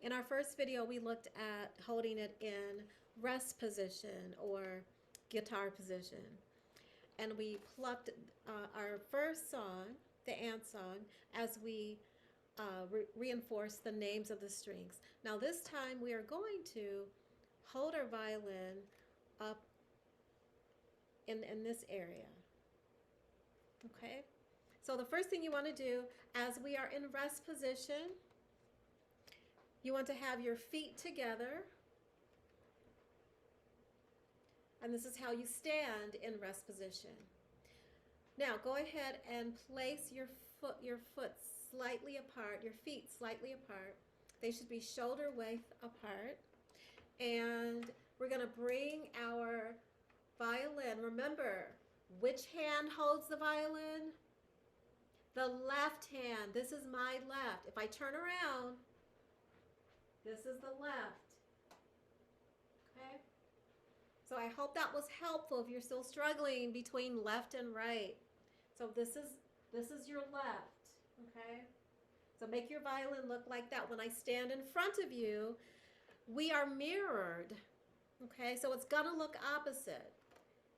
In our first video, we looked at holding it in rest position or guitar position. And we plucked our first song, the ant song, as we reinforced the names of the strings. Now this time we are going to hold our violin up in this area. Okay? So the first thing you want to do as we are in rest position, you want to have your feet together. And this is how you stand in rest position. Now go ahead and place your foot slightly apart, your feet slightly apart. They should be shoulder width apart. And we're going to bring our violin. Remember, which hand holds the violin? The left hand. This is my left. If I turn around, this is the left. Okay? So I hope that was helpful if you're still struggling between left and right. So this is your left, okay? So make your violin look like that. When I stand in front of you, we are mirrored, okay? So it's gonna look opposite.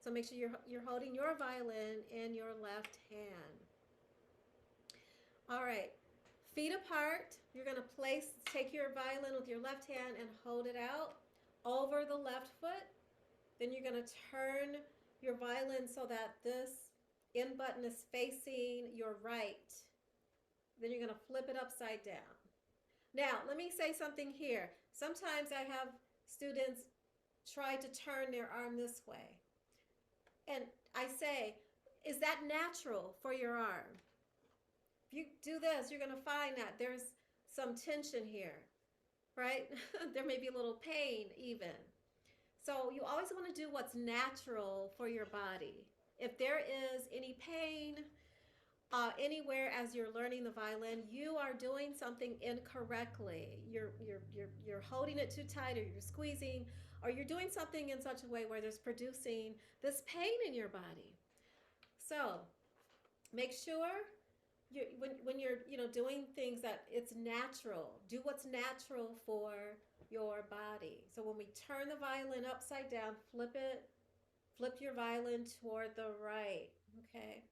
So make sure you're holding your violin in your left hand. All right, feet apart. You're gonna take your violin with your left hand and hold it out over the left foot. Then you're gonna turn your violin so that this in button is facing your right. Then you're gonna flip it upside down. Now, let me say something here. Sometimes I have students try to turn their arm this way. And I say, is that natural for your arm? If you do this, you're gonna find that there's some tension here, right? There may be a little pain even. So you always want to do what's natural for your body. If there is any pain anywhere as you're learning the violin, you are doing something incorrectly. You're holding it too tight, or you're squeezing, or you're doing something in such a way where there's producing this pain in your body. So make sure when you're doing things that it's natural. Do what's natural for your body. So when we turn the violin upside down, flip your violin toward the right, okay?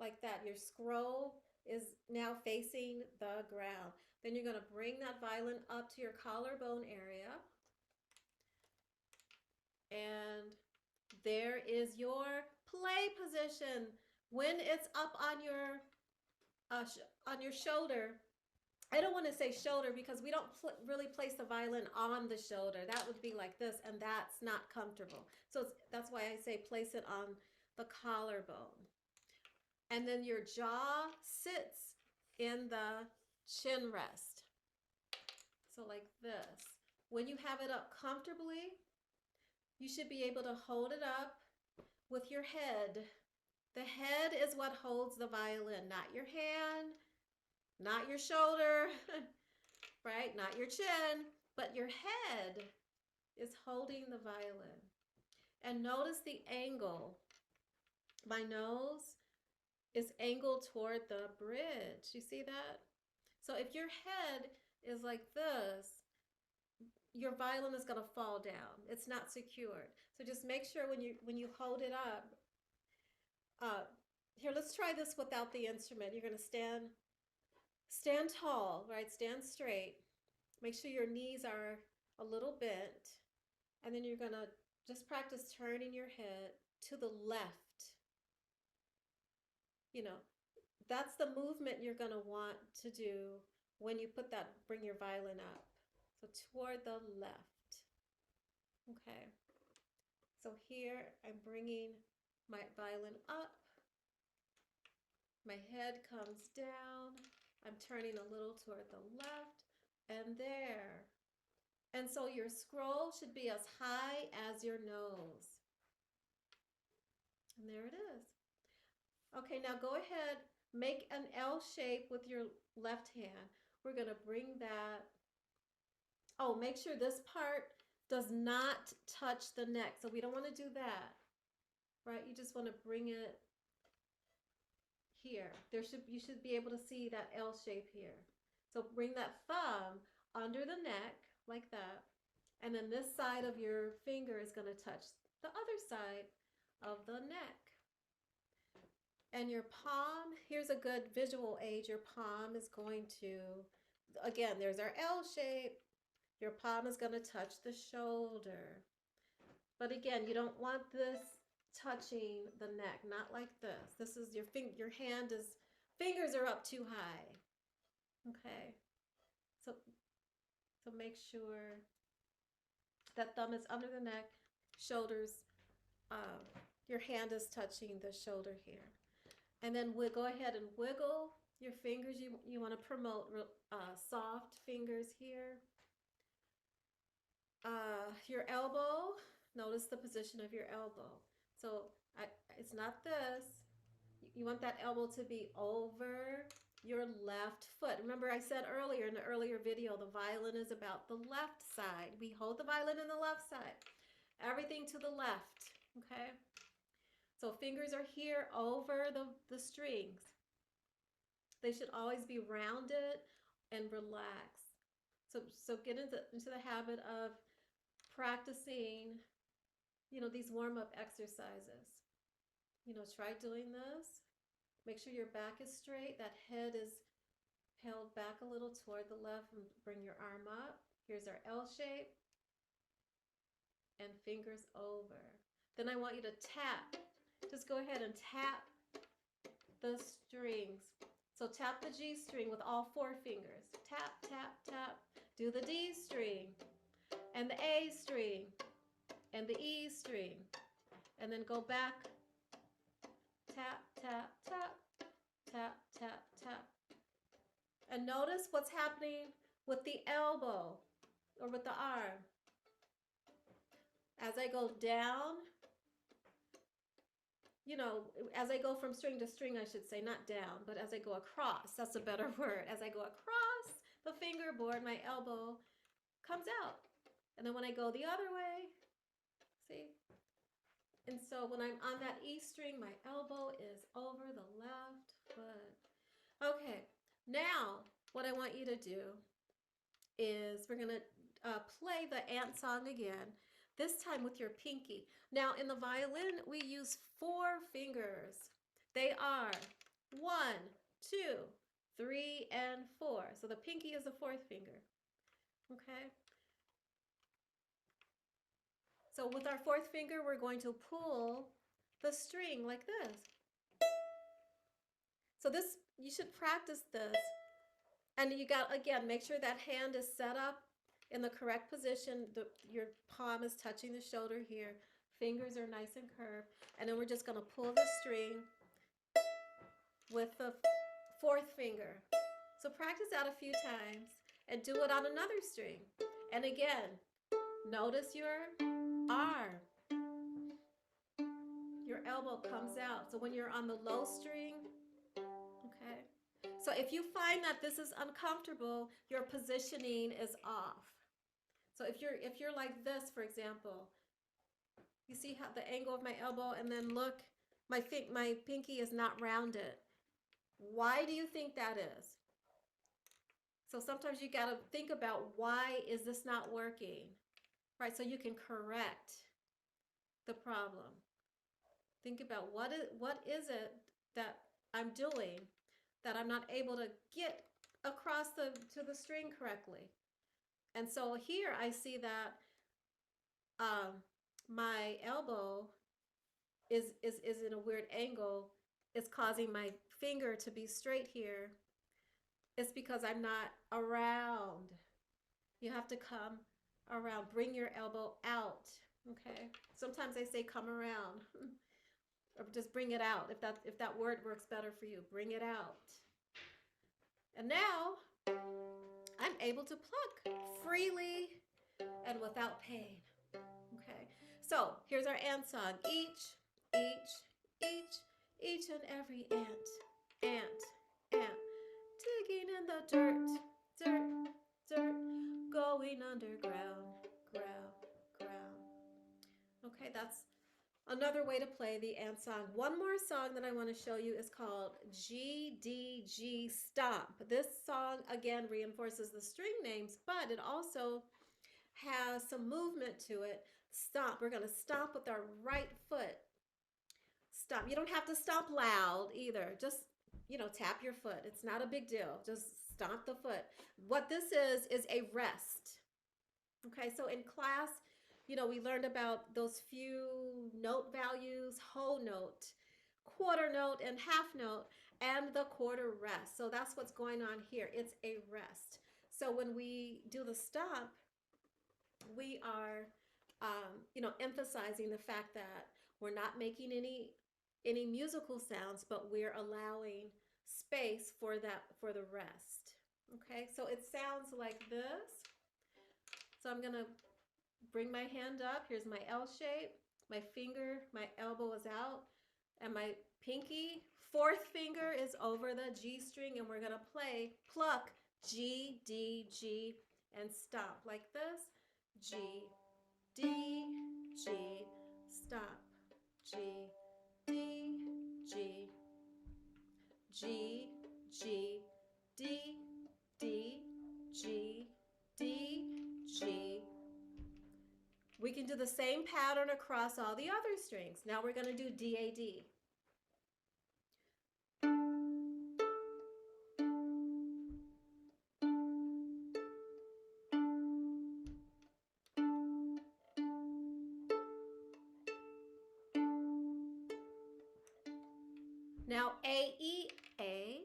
Like that. Your scroll is now facing the ground. Then you're gonna bring that violin up to your collarbone area. And there is your play position. When it's up on your shoulder, I don't want to say shoulder because we don't really place the violin on the shoulder. That would be like this, and that's not comfortable. So that's why I say place it on the collarbone. And then your jaw sits in the chin rest. So like this. When you have it up comfortably, you should be able to hold it up with your head. The head is what holds the violin, not your hand, not your shoulder, right? Not your chin, but your head is holding the violin. And notice the angle. My nose is angled toward the bridge. You see that? So if your head is like this, your violin is going to fall down. It's not secured. So just make sure when you hold it up. Here, let's try this without the instrument. You're going to stand tall, right? Stand straight. Make sure your knees are a little bent. And then you're going to just practice turning your head to the left. You know, that's the movement you're going to want to do when you bring your violin up. So toward the left. Okay. So here I'm bringing my violin up. My head comes down. I'm turning a little toward the left, and there. And so your scroll should be as high as your nose. And there it is. Okay, now go ahead, make an L shape with your left hand. We're going to bring that. Oh, make sure this part does not touch the neck. So we don't want to do that, right? You just want to bring it here. You should be able to see that L shape here. So bring that thumb under the neck like that. And then this side of your finger is going to touch the other side of the neck. And your palm, here's a good visual aid. Your palm is going to, again, there's our L shape. Your palm is going to touch the shoulder. But again, you don't want this touching the neck, not like this. This is your hand is, fingers are up too high. Okay. So make sure that thumb is under the neck, shoulders, your hand is touching the shoulder here. And then we'll go ahead and wiggle your fingers. You want to promote soft fingers here. Your elbow, notice the position of your elbow. So it's not this. You want that elbow to be over your left foot. Remember I said earlier in the earlier video, the violin is about the left side. We hold the violin in the left side. Everything to the left, okay? So fingers are here over the strings. They should always be rounded and relaxed. So get into the habit of practicing, these warm-up exercises. Try doing this. Make sure your back is straight. That head is held back a little toward the left, and bring your arm up. Here's our L shape. And fingers over. Then I want you to tap. Just go ahead and tap the strings. So tap the G string with all 4 fingers. Tap, tap, tap. Do the D string, and the A string, and the E string. And then go back. Tap, tap, tap, tap, tap, tap. And notice what's happening with the elbow or with the arm. As I go down, as I go from string to string, I should say, not down, but as I go across, that's a better word. As I go across the fingerboard, my elbow comes out. And then when I go the other way, see? And so when I'm on that E string, my elbow is over the left foot. Okay, now what I want you to do is we're going to play the ant song again, this time with your pinky. Now in the violin, we use 4 fingers. They are 1, 2, 3, and 4. So the pinky is the 4th finger. Okay? So with our 4th finger, we're going to pull the string like this. So this, you should practice this. And you got, again, make sure that hand is set up in the correct position. Your palm is touching the shoulder here. Fingers are nice and curved. And then we're just going to pull the string with the 4th finger. So practice that a few times and do it on another string. And again, notice your arm. Your elbow comes out. So when you're on the low string, okay. So if you find that this is uncomfortable, your positioning is off. So if you're like this, for example, you see how the angle of my elbow, and then look, my pinky is not rounded. Why do you think that is? So sometimes you got to think about, why is this not working? Right, so you can correct the problem. Think about what is it that I'm doing that I'm not able to get across to the string correctly. And so here I see that my elbow is in a weird angle. It's causing my finger to be straight here. It's because I'm not around. You have to come around. Bring your elbow out. Okay. Sometimes they say come around. Or just bring it out. If that word works better for you, bring it out. And now I'm able to pluck freely and without pain. Okay. So here's our ant song. Each and every ant, digging in the dirt, going underground, ground. Okay, that's Another way to play the and song. One more song that I want to show you is called GDG Stomp. This song again reinforces the string names, but it also has some movement to it. Stomp. We're going to stomp with our right foot. Stomp. You don't have to stomp loud either. Just, tap your foot. It's not a big deal. Just stomp the foot. What this is a rest. Okay, so in class, we learned about those few note values, whole note, quarter note, and half note, and the quarter rest. So that's what's going on here. It's a rest. So when we do the stop, we are, emphasizing the fact that we're not making any musical sounds, but we're allowing space for the rest. Okay, so it sounds like this. So I'm gonna bring my hand up. Here's my L shape. My elbow is out, and my pinky, fourth finger is over the G string, and we're gonna pluck G, D, G, and stop like this. G, D, G, stop. G, D, G, G, G, D, D, G, D, G. We can do the same pattern across all the other strings. Now we're going to do DAD. Now A, E, A.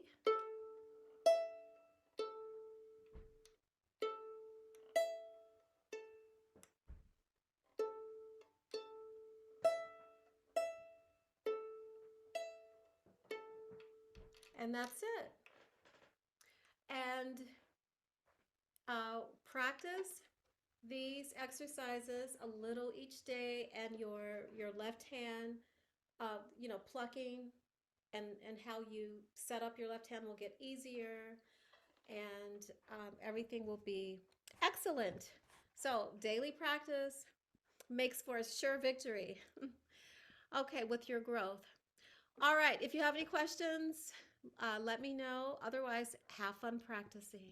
And that's it. And practice these exercises a little each day, and your left hand, plucking and how you set up your left hand will get easier, and everything will be excellent. So daily practice makes for a sure victory. Okay, with your growth. All right, if you have any questions, let me know. Otherwise, have fun practicing.